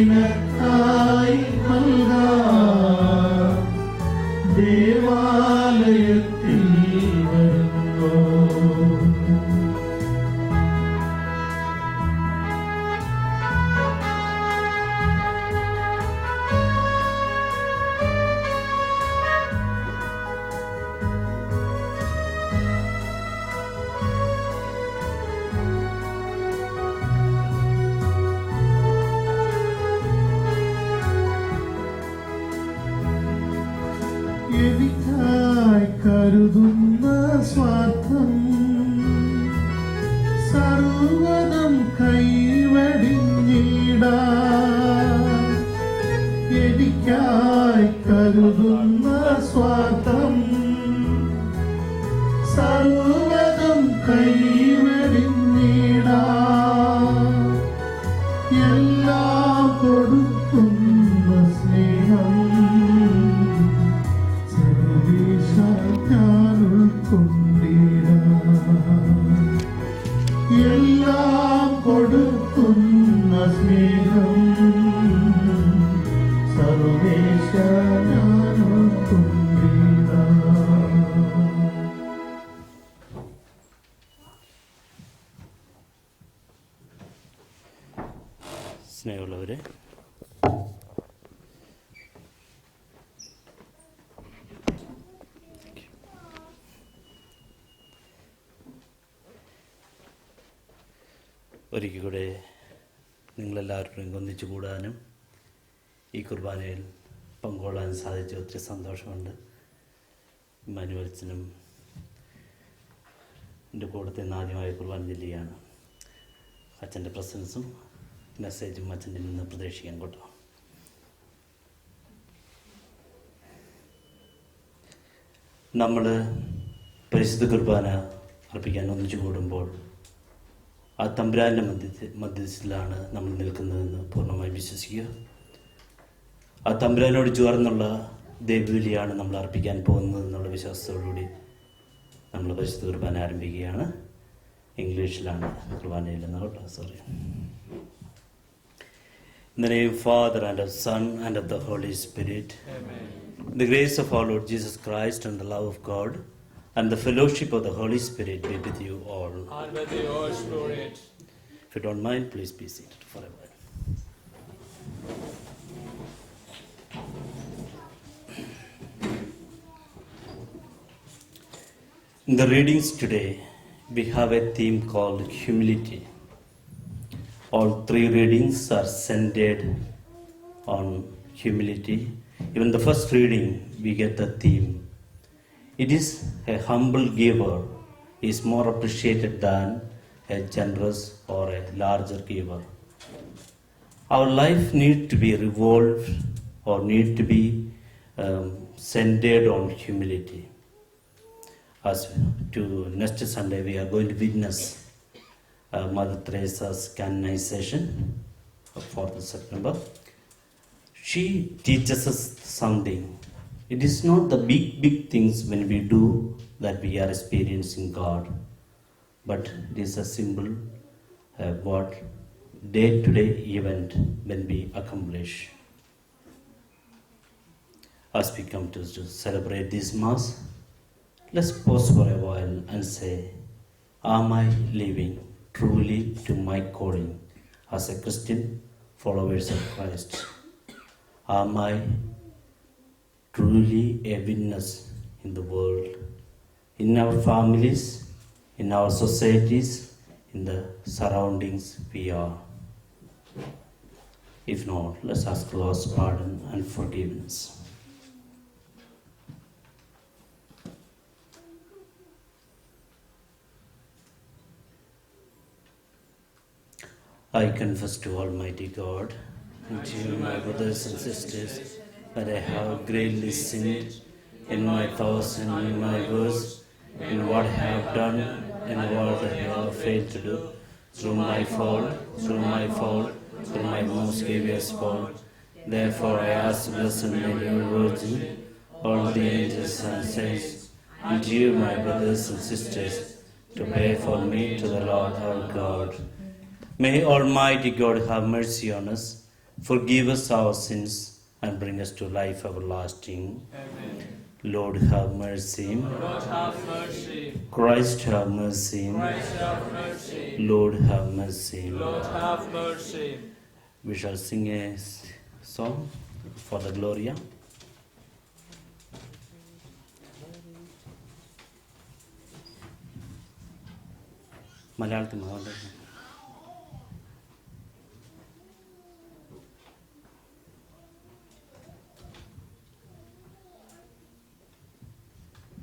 നിനക്കായി നൽകാം ദേവാലയത്തിൽ വരുന്നു. എനിക്കായി കരുതുന്ന സ്വാർത്ഥം സർവ്വതും കൈവടിഞ്ഞിടാം. എനിക്കായി കരുതുന്ന സ്വാർത്ഥം സർവ്വതും കൈവടിഞ്ഞിടാം. എല്ലാം കൊടുക്കുന്ന സ്നേഹം എല്ലാം കൊടുക്കുന്ന സ്നേഹം സർവേശ സ്നേഹമുള്ളവരെ, ഒരിക്കൽ കൂടെ നിങ്ങളെല്ലാവരും ഒന്നിച്ചു കൂടാനും ഈ കുർബാനയിൽ പങ്കുകൊള്ളാനും സാധിച്ച ഒത്തിരി സന്തോഷമുണ്ട്. മാനുവൽസിനും എൻ്റെ കൂടത്തെ ആദ്യമായ കുർബാന ചൊല്ലുകയാണ്. അച്ഛൻ്റെ പ്രസൻസും മെസ്സേജും അച്ഛൻ്റെ നിന്ന് പ്രതീക്ഷിക്കാൻ കേട്ടോ. നമ്മൾ പരിശുദ്ധ കുർബാന അർപ്പിക്കാൻ ഒന്നിച്ചു കൂടുമ്പോൾ ആ തമ്പുരാൻ്റെ മധ്യത്തിലാണ് നമ്മൾ നിൽക്കുന്നതെന്ന് പൂർണ്ണമായി വിശ്വസിക്കുക. ആ തമ്പുരാനോട് ചേർന്നുള്ള ദൈവവിളിയാണ് നമ്മൾ അർപ്പിക്കാൻ പോകുന്നത് എന്നുള്ള വിശ്വാസത്തോടുകൂടി നമ്മൾ പരിശുദ്ധ കുർബാന ആരംഭിക്കുകയാണ്. ഇംഗ്ലീഷിലാണ് കുർബാനയില്ലെന്ന് കേട്ടോ, sorry. In the name of Father and of Son and of the Holy Spirit. Amen. The grace of our Lord Jesus Christ and the love of God and the fellowship of the Holy Spirit be with you all. And with your spirit. If you don't mind, please be seated for a while. In the readings today, we have a theme called humility. All three readings are centered on humility. Even the first reading, we get the theme. It is a humble giver is more appreciated than a generous or a larger giver. Our life needs to be revolved or need to be centered on humility. As to next Sunday, we are going to witness Mother Teresa's canonization of 4th of September. She teaches us something. It is not the big things when we do that we are experiencing God, but it is a simple what day-to-day event when we accomplish. As we come to celebrate this Mass, let's pause for a while and say, am I living truly to my calling as a Christian followers of Christ? Am I truly a witness in the world, in our families, in our societies, in the surroundings we are? If not, let's ask God's pardon and forgiveness. I confess to Almighty God and to you, my brothers and sisters, that I have greatly sinned in my thoughts and in my words, in what I have done and what I have failed to do, through my fault, through my most grievous fault. Therefore I ask Blessed Mary, Virgin, all the angels and saints, and you, my brothers and sisters, to pray for me to the Lord our God. May Almighty God have mercy on us, Forgive us our sins and bring us to life everlasting. Amen. Lord, have mercy. Lord, have mercy. Christ, have mercy. Christ, have mercy. Lord, have mercy. Lord, have mercy. We shall sing a song for the Gloria. മലയാളത്തിൽ